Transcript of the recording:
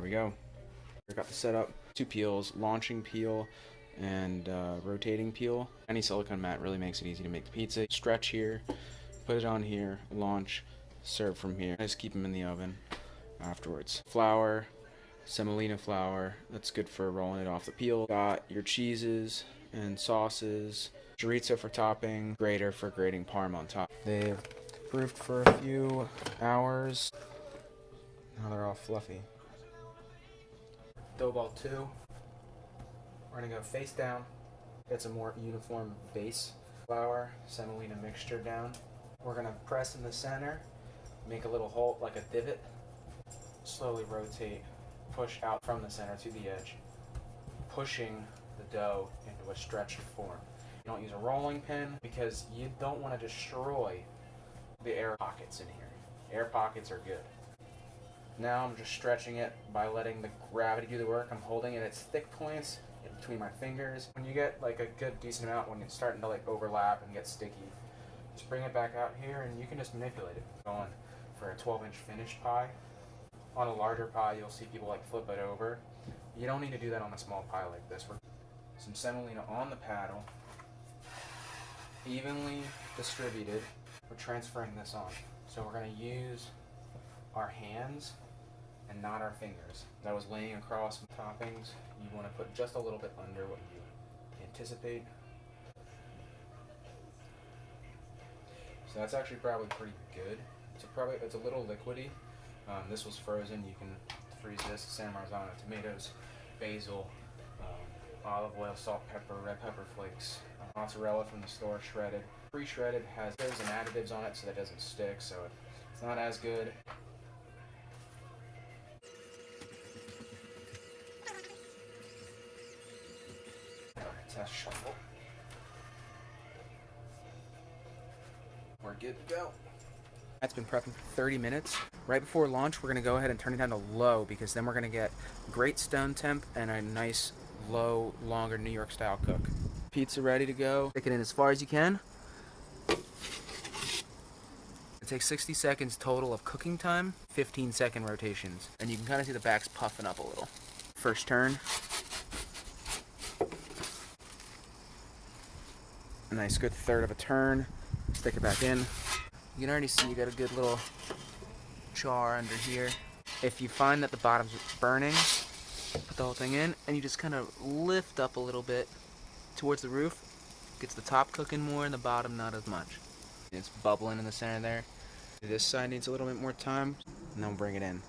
we go. I got the setup. 2 peels, launching peel and rotating peel. Any silicone mat really makes it easy to make the pizza. Stretch here, put it on here, launch, serve from here. Just keep them in the oven afterwards. Flour, semolina flour, that's good for rolling it off the peel. Got your cheeses and sauces, chorizo for topping, grater for grating parm on top. They've proofed for a few hours. Now they're all fluffy. Dough ball 2. We're gonna go face down, get some more uniform base. Flour, semolina mixture down. We're gonna press in the center, make a little hole like a divot, slowly rotate, push out from the center to the edge, pushing the dough into a stretched form. You don't use a rolling pin because you don't want to destroy the air pockets in here. Air pockets are good. Now I'm just stretching it by letting the gravity do the work. I'm holding it at its thick points in between my fingers. When you get like a good decent amount, when it's starting to like overlap and get sticky, just bring it back out here and you can just manipulate it. Going for a 12-inch finished pie. On a larger pie, you'll see people like flip it over. You don't need to do that on a small pie like this. Some semolina on the paddle, evenly distributed. We're transferring this on. So we're going to use our hands and not our fingers. That was laying across some toppings. You want to put just a little bit under what you anticipate. So that's actually probably pretty good. It's a little liquidy. This was frozen. You can freeze this. San Marzano tomatoes, basil, olive oil, salt, pepper, red pepper flakes, mozzarella from the store, shredded. Pre-shredded has flavors and additives on it, so that doesn't stick. So it's not as good. Test shuffle. We're good to go. That's been prepping for 30 minutes. Right before launch, we're going to go ahead and turn it down to low because then we're going to get great stone temp and a nice, low, longer New York style cook. Pizza ready to go. Stick it in as far as you can. It takes 60 seconds total of cooking time, 15-second rotations. And you can kind of see the backs puffing up a little. First turn. A nice good third of a turn. Stick it back in. You can already see you got a good little char under here. If you find that the bottom's burning, put the whole thing in and you just kind of lift up a little bit towards the roof. Gets the top cooking more and the bottom not as much. It's bubbling in the center there. This side needs a little bit more time and then we'll bring it in.